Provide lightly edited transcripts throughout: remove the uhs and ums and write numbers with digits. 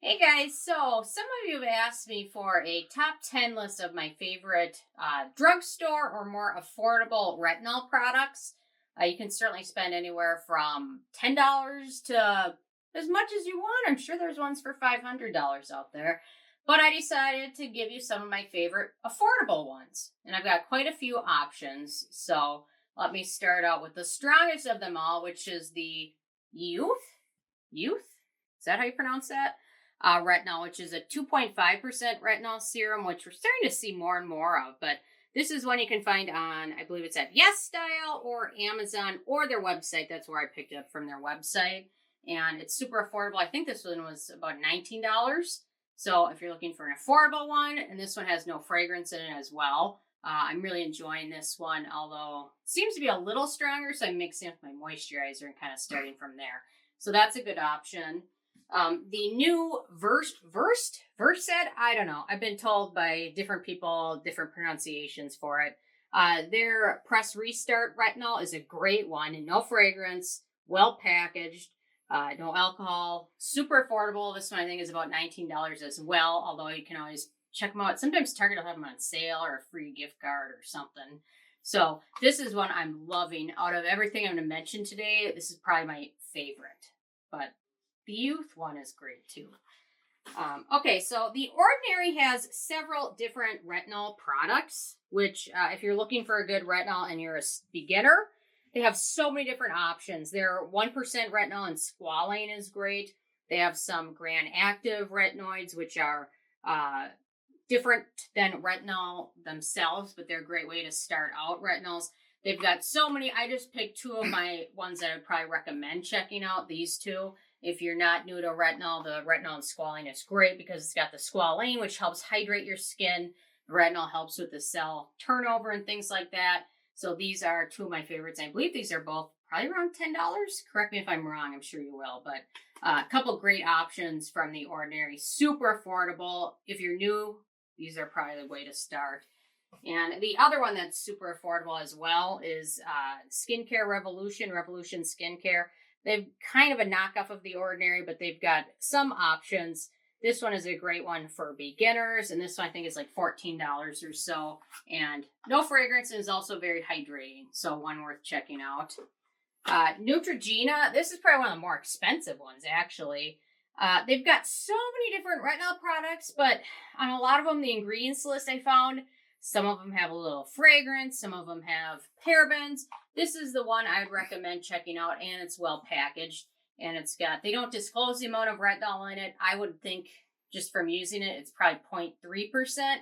Hey guys, so some of you have asked me for a top 10 list of my favorite drugstore or more affordable retinol products. You can certainly spend anywhere from $10 to as much as you want. I'm sure there's ones for $500 out there. But I decided to give you some of my favorite affordable ones. And I've got quite a few options. So let me start out with the strongest of them all, which is the Yeouth. Youth? Is that how you pronounce that? Retinol, which is a 2.5% retinol serum, which we're starting to see more and more of. But this is one you can find on, I believe it's at Yes Style or Amazon or their website. That's where I picked it up from their website. And it's super affordable. I think this one was about $19. So if you're looking for an affordable one, and this one has no fragrance in it as well, I'm really enjoying this one, although it seems to be a little stronger. So I'm mixing with my moisturizer and kind of starting from there. So that's a good option. The new Versed, I don't know. I've been told by different people, different pronunciations for it. Their Press Restart Retinol is a great one, and no fragrance, well packaged, no alcohol, super affordable. This one I think is about $19 as well, although you can always check them out. Sometimes Target will have them on sale or a free gift card or something. So this is one I'm loving. Out of everything I'm going to mention today, this is probably my favorite. But the Yeouth one is great too. Okay, so The Ordinary has several different retinol products, which if you're looking for a good retinol and you're a beginner, they have so many different options. Their 1% retinol and Squalane is great. They have some Granactive retinoids, which are different than retinol themselves, but they're a great way to start out retinols. They've got so many. I just picked two of my ones that I'd probably recommend checking out, these two. If you're not new to retinol, the retinol and Squalane is great because it's got the Squalane, which helps hydrate your skin. The retinol helps with the cell turnover and things like that. So these are two of my favorites. I believe these are both probably around $10. Correct me if I'm wrong. I'm sure you will. But a couple great options from The Ordinary. Super affordable. If you're new, these are probably the way to start. And the other one that's super affordable as well is Skincare Revolution Skincare. They've kind of a knockoff of The Ordinary, but they've got some options. This one is a great one for beginners, and this one I think is like $14 or so. And no fragrance, and is also very hydrating, so one worth checking out. Neutrogena, this is probably one of the more expensive ones, actually. They've got so many different retinol products, but on a lot of them, the ingredients list I found, some of them have a little fragrance, some of them have parabens. This is the one I would recommend checking out, and it's well packaged. And it's got, they don't disclose the amount of retinol in it. I would think just from using it, it's probably 0.3%,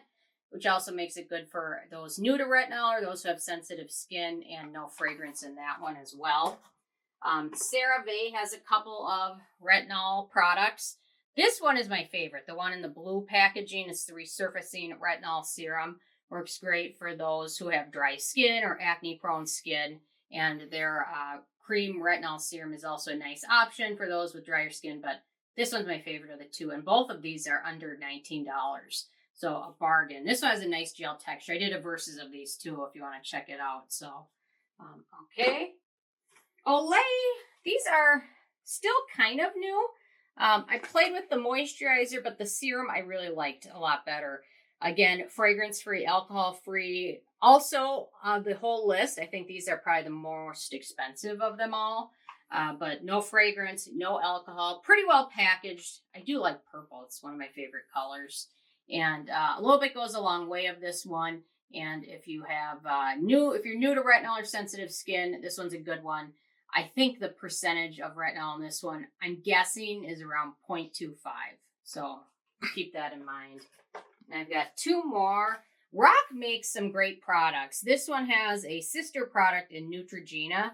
which also makes it good for those new to retinol or those who have sensitive skin, and no fragrance in that one as well. CeraVe has a couple of retinol products. This one is my favorite. The one in the blue packaging is the Resurfacing Retinol Serum. Works great for those who have dry skin or acne-prone skin. And their Creme Retinol Serum is also a nice option for those with drier skin. But this one's my favorite of the two. And both of these are under $19. So a bargain. This one has a nice gel texture. I did a versus of these too if you want to check it out. So, okay. Olay. These are still kind of new. I played with the moisturizer, but the serum I really liked a lot better. Again, fragrance-free, alcohol-free. Also, the whole list, I think these are probably the most expensive of them all. But no fragrance, no alcohol, pretty well packaged. I do like purple. It's one of my favorite colors. And a little bit goes a long way of this one. And if you have if you're new to retinol or sensitive skin, this one's a good one. I think the percentage of retinol in this one, I'm guessing, is around 0.25. So keep that in mind. And I've got two more. Rock makes some great products. This one has a sister product in Neutrogena,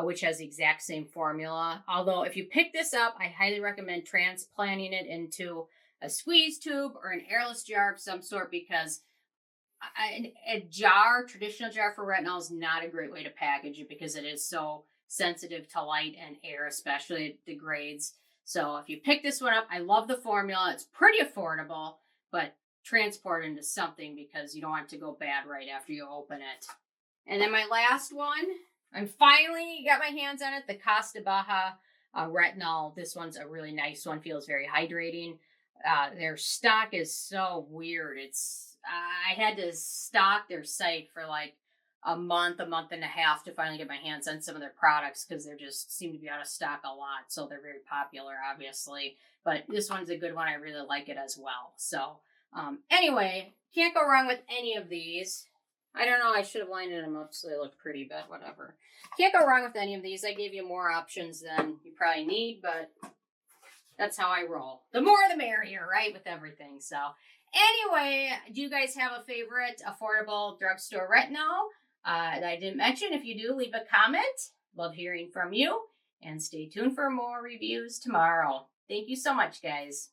which has the exact same formula. Although if you pick this up, I highly recommend transplanting it into a squeeze tube or an airless jar of some sort, because a traditional jar for retinol is not a great way to package it because it is so sensitive to light and air, especially it degrades. So if you pick this one up, I love the formula. It's pretty affordable, but transport into something because you don't want it to go bad right after you open it. And then my last one, I finally got my hands on it, the Kosta Baha retinol. This one's a really nice one, feels very hydrating. Their stock is so weird. I had to stalk their site for like a month and a half to finally get my hands on some of their products because they just seem to be out of stock a lot. So they're very popular, obviously. But this one's a good one. I really like it as well. So anyway, can't go wrong with any of these. I don't know. I should have lined them up so they look pretty, but whatever. Can't go wrong with any of these. I gave you more options than you probably need, but that's how I roll. The more the merrier, right? With everything. So anyway, do you guys have a favorite affordable drugstore retinol that I didn't mention? If you do, leave a comment. Love hearing from you. And stay tuned for more reviews tomorrow. Thank you so much, guys.